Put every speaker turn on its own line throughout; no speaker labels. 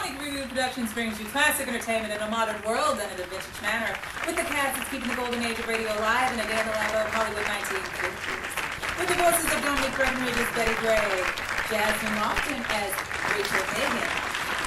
Comic Review Productions brings you classic entertainment in a modern world and in a vintage manner, with the cast that's keeping the golden age of radio alive in a day in the life of Hollywood 1950s. With the voices of Dominic Breckenridge as Betty Gray, Jasmine Lofton as Rachel Hagan,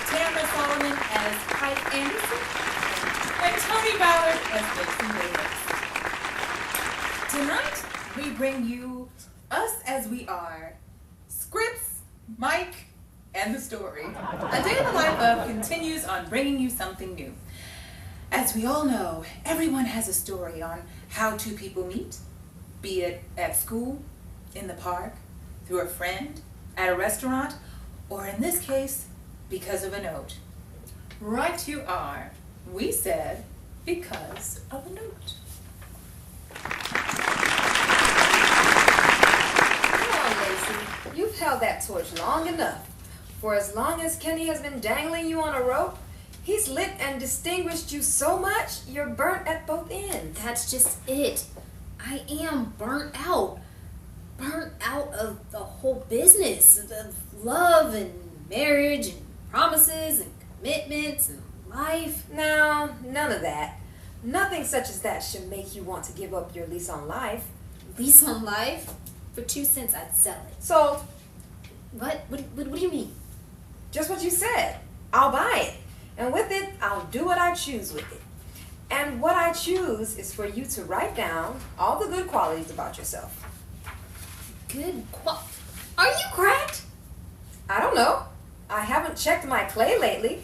Tamara Solomon as Pike Anderson, and Tony Ballard as Mason Davis. Tonight, we bring you Us As We Are, scripts, Mike, and the story. A Day in the Life of continues on bringing you something new. As we all know, everyone has a story on how two people meet, be it at school, in the park, through a friend, at a restaurant, or in this case, because of a note. Right you are. We said, because of a note.
Come on, Lacey. You've held that torch long enough. For as long as Kenny has been dangling you on a rope, he's lit and distinguished you so much, you're burnt at both ends.
That's just it. I am burnt out. Burnt out of the whole business of love and marriage and promises and commitments and life.
No, none of that. Nothing such as that should make you want to give up your lease on life.
Lease on life? For 2 cents, I'd sell it.
Sold.
What do you mean?
Just what you said. I'll buy it. And with it, I'll do what I choose with it. And what I choose is for you to write down all the good qualities about yourself.
Are you cracked?
I don't know. I haven't checked my clay lately.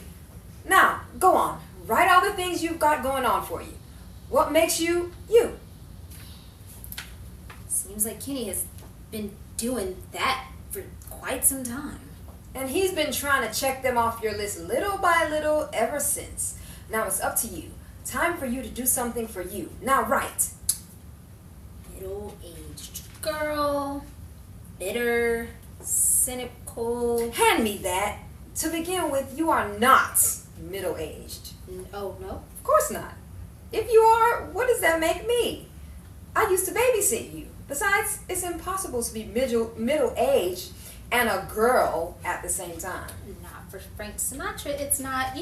Now, go on. Write all the things you've got going on for you. What makes you, you?
Seems like Kenny has been doing that for quite some time.
And he's been trying to check them off your list little by little ever since. Now it's up to you. Time for you to do something for you. Now write.
Middle-aged girl, bitter, cynical.
Hand me that. To begin with, you are not middle-aged.
Oh, no?
Of course not. If you are, what does that make me? I used to babysit you. Besides, it's impossible to be middle-aged and a girl at the same time.
Not for Frank Sinatra, it's not,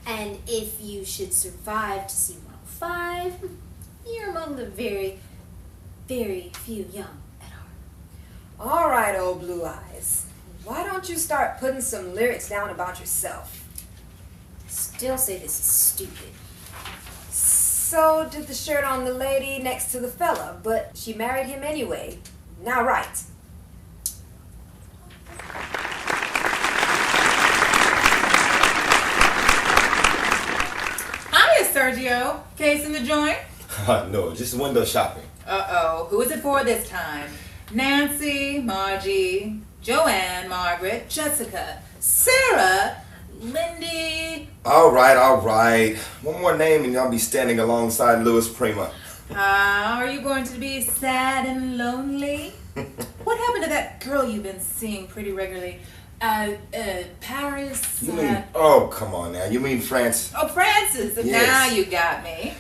And if you should survive to see 105, you're among the very, very few young at heart.
All right, old blue eyes. Why don't you start putting some lyrics down about yourself?
Still say this is stupid.
So did the shirt on the lady next to the fella, but she married him anyway. Now write.
Hiya, Sergio. Case in the joint?
No, just window shopping.
Uh-oh. Who is it for this time? Nancy, Margie, Joanne, Margaret, Jessica, Sarah, Lindy.
All right. One more name and y'all be standing alongside Louis Prima.
Are you going to be sad and lonely? What happened to that girl you've been seeing pretty regularly? Paris?
You mean, oh, come on now. You mean France?
Oh, Francis.
Yes.
Now you got me.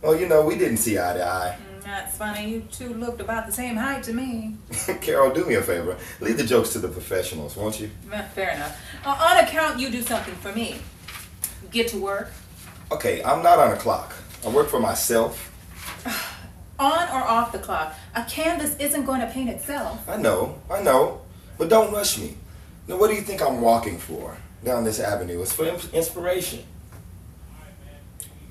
Oh, we didn't see eye to eye.
That's funny. You two looked about the same height to me.
Carol, do me a favor. Leave the jokes to the professionals, won't you?
Fair enough. On account, you do something for me. Get to work.
Okay, I'm not on a clock. I work for myself.
On or off the clock, a canvas isn't going to paint itself.
I know. But don't rush me. Now, what do you think I'm walking for down this avenue? It's for inspiration.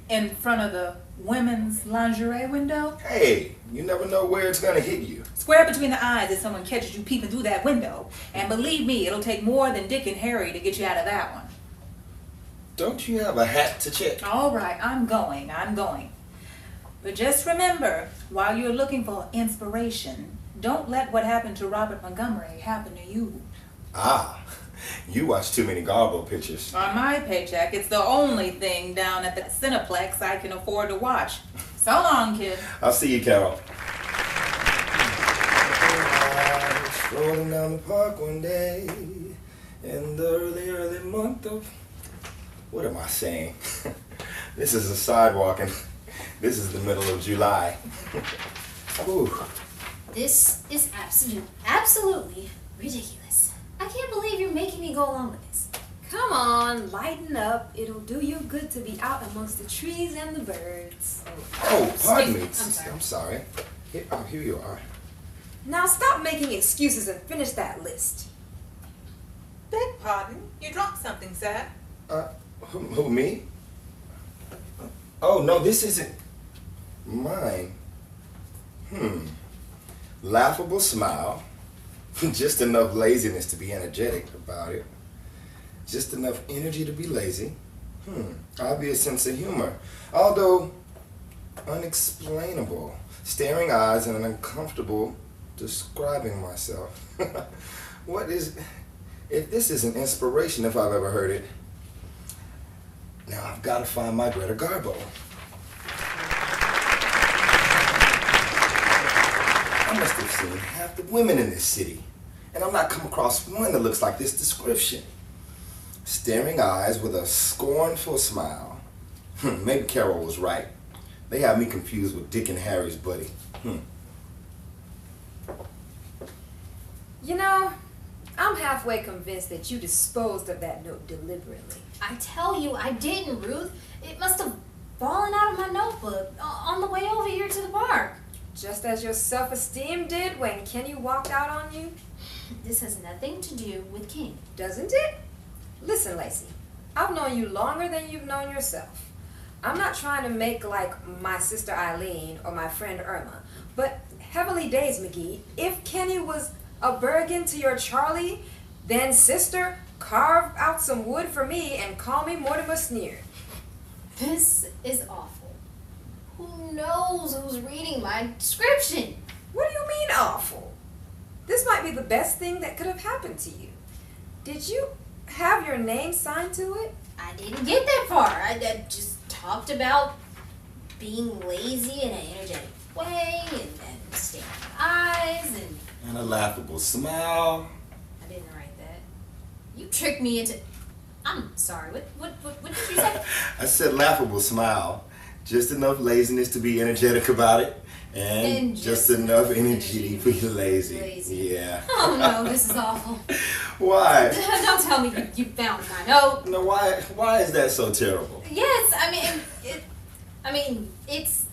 In front of the women's lingerie window?
Hey, you never know where it's going to hit you.
Square between the eyes if someone catches you peeping through that window. And believe me, it'll take more than Dick and Harry to get you out of that one.
Don't you have a hat to check?
All right, I'm going. But just remember, while you're looking for inspiration, don't let what happened to Robert Montgomery happen to you.
Ah, you watch too many Garbo pictures.
On my paycheck, it's the only thing down at the Cineplex I can afford to watch. So long, kid.
I'll see you, Carol. Strolling down the park one day in the early month of... What am I saying? This is a sidewalk and this is the middle of July. Ooh.
This is absolutely ridiculous. I can't believe you're making me go along with this.
Come on, lighten up. It'll do you good to be out amongst the trees and the birds.
Oh, pardon me.
I'm sorry.
I'm sorry. Here you are.
Now stop making excuses and finish that list.
Beg pardon? You dropped something, sir.
Who, me? Oh, no, this isn't mine. Laughable smile. Just enough laziness to be energetic about it. Just enough energy to be lazy. Obvious sense of humor. Although unexplainable. Staring eyes and uncomfortable describing myself. If this isn't inspiration if I've ever heard it. Now I've got to find my Greta Garbo. I must have seen half the women in this city, and I've not come across one that looks like this description. Staring eyes with a scornful smile. Maybe Carol was right. They have me confused with Dick and Harry's buddy.
You know, I'm halfway convinced that you disposed of that note deliberately.
I tell you, I didn't, Ruth. It must have fallen out of my notebook on the way over here to the park.
Just as your self-esteem did when Kenny walked out on you?
This has nothing to do with King.
Doesn't it? Listen, Lacey, I've known you longer than you've known yourself. I'm not trying to make like my sister Eileen or my friend Irma, but heavenly days, McGee, if Kenny was a Bergen to your Charlie, then sister, carve out some wood for me and call me Mortimer Sneer.
This is awful. Who knows who's reading my description?
What do you mean awful? This might be the best thing that could have happened to you. Did you have your name signed to it?
I didn't get that far. I just talked about being lazy in an energetic way and staring eyes
And a laughable smile.
I didn't write that. You tricked me into... I'm sorry, what did you say?
I said laughable smile. Just enough laziness to be energetic about it. And just enough energy to be lazy. Yeah.
Oh no, this is awful.
Why?
Don't tell me you found my note.
No, why is that so terrible?
Yes, I mean, it's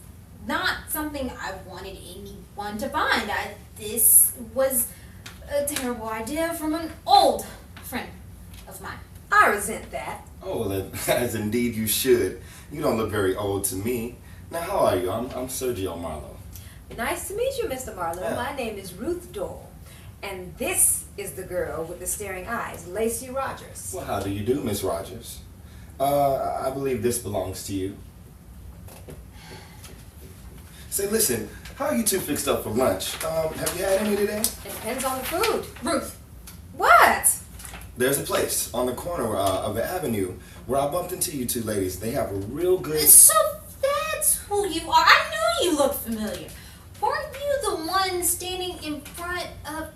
not something I wanted anyone to find. This was a terrible idea from an old friend of mine.
I resent that.
Oh, well, as indeed you should. You don't look very old to me. Now, how are you? I'm Sergio Marlowe.
Nice to meet you, Mr. Marlowe.
Yeah.
My name is Ruth Dole. And this is the girl with the staring eyes, Lacey Rogers.
Well, how do you do, Miss Rogers? I believe this belongs to you. Say, listen, how are you two fixed up for lunch? Have you had any today?
It depends on the food.
Ruth.
What?
There's a place on the corner of the avenue where I bumped into you two ladies. They have a real good...
So that's who you are. I knew you looked familiar. Weren't you the one standing in front of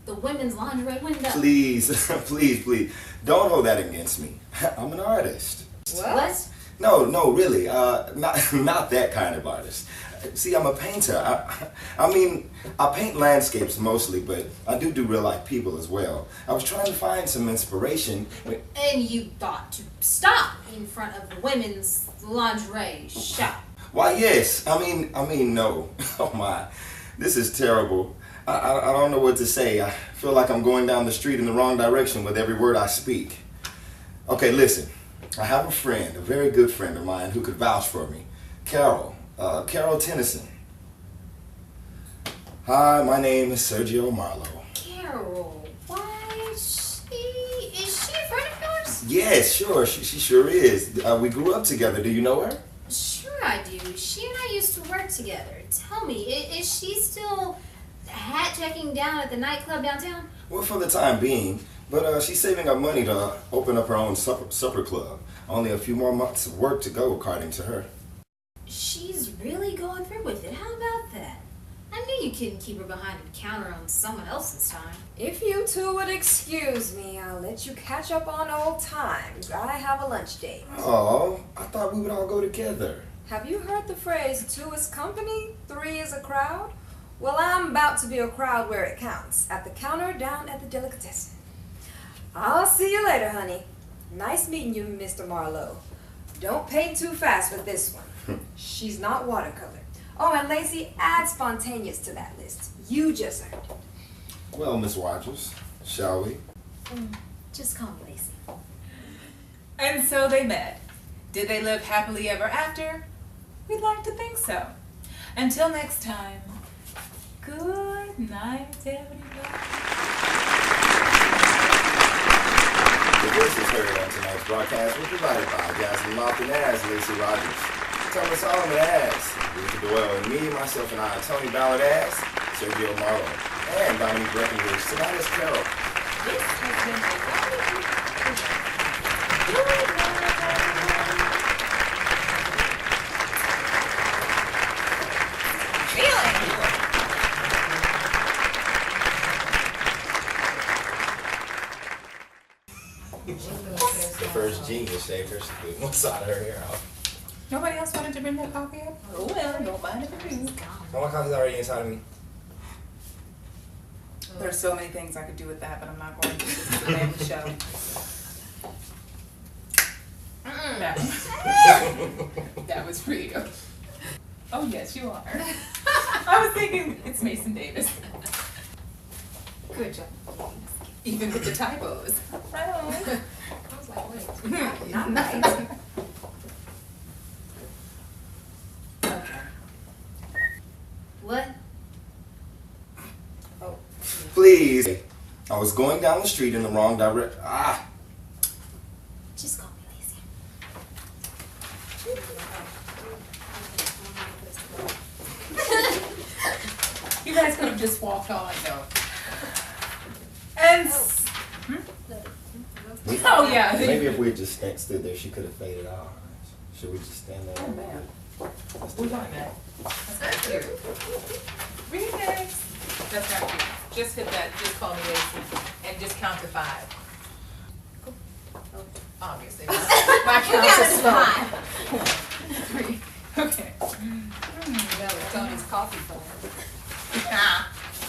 the women's lingerie window?
Please, please, don't hold that against me. I'm an artist.
What?
No, really, not that kind of artist. See, I'm a painter. I mean, I paint landscapes mostly, but I do real life people as well. I was trying to find some inspiration.
And you thought to stop in front of the women's lingerie shop.
Why, yes. I mean, no. Oh my, this is terrible. I don't know what to say. I feel like I'm going down the street in the wrong direction with every word I speak. Okay, listen. I have a friend, a very good friend of mine who could vouch for me. Carol Tennyson. Hi, my name is Sergio Marlowe.
Carol, why is she a friend of yours?
Yes, sure, she sure is. We grew up together. Do you know her?
Sure I do. She and I used to work together. Tell me, is she still hat checking down at the nightclub downtown?
Well, for the time being. But she's saving up money to open up her own supper club. Only a few more months of work to go, according to her.
She's really going through with it. How about that? I knew you couldn't keep her behind a counter on someone else's time.
If you two would excuse me, I'll let you catch up on old times. I have a lunch date.
Oh, I thought we would all go together.
Have you heard the phrase, 2 is company, 3 is a crowd? Well, I'm about to be a crowd where it counts. At the counter down at the delicatessen. I'll see you later, honey. Nice meeting you, Mr. Marlowe. Don't pay too fast with this one. She's not watercolor. Oh, and Lacey, add spontaneous to that list. You just earned it.
Well, Miss Rogers, shall we?
Just call me Lacey.
And so they met. Did they live happily ever after? We'd like to think so. Until next time, good night, everybody.
The voices heard on tonight's broadcast were provided by Jasmine Lofton as Lacey Rogers, Thomas Solomon as Luther Doyle, and me, myself, and I, Tony Ballard as Sergio Marlowe, and Dominique Breckenridge tonight as Carol.
This has been a wonderful good night,
The first genius shaved her split one side of her hair off.
Nobody else wanted to bring their coffee up? Oh well, don't mind if I do.
Oh, my coffee's already inside of me.
There's so many things I could do with that, but I'm not going to. This is the name of the show. That was for you. Oh yes, you are. I was thinking it's Mason Davis. Good job. Even with the typos. Right on.
I was like, wait, not right.
Okay.
What?
Oh.
Please. I was going down the street in the wrong direction.
Just call me Lacey.
You guys could have just walked on, though. And oh yeah.
Maybe if we had just stood there, she could have faded out. Should we just stand there?
Oh man. We're doing that. That's not cute. Remix. That's not cute. Just hit that. Just call me Lacey, and just count to 5. Obviously. My count is 5. 3. Okay.
That was Tony's coffee phone.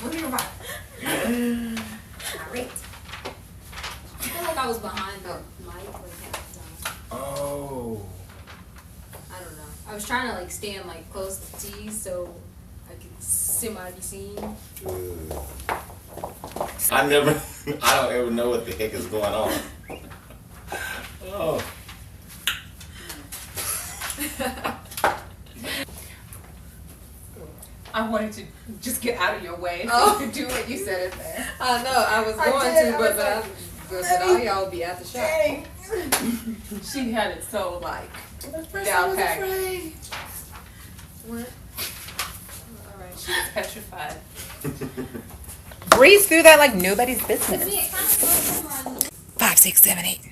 What do you want?
Great. I feel like I was behind the mic like half the time.
Oh.
I don't know. I was trying to like stand like close to T so I could be seen.
Good. I don't ever know what the heck is going on. Oh.
I wanted to just get out of your way so you could do what you said in there.
I know, I was going to, but all y'all be at the shop.
Dang. She had it so like down packed.
What?
Alright, she was petrified. Breeze through that like nobody's business. 5, 6, 7, 8.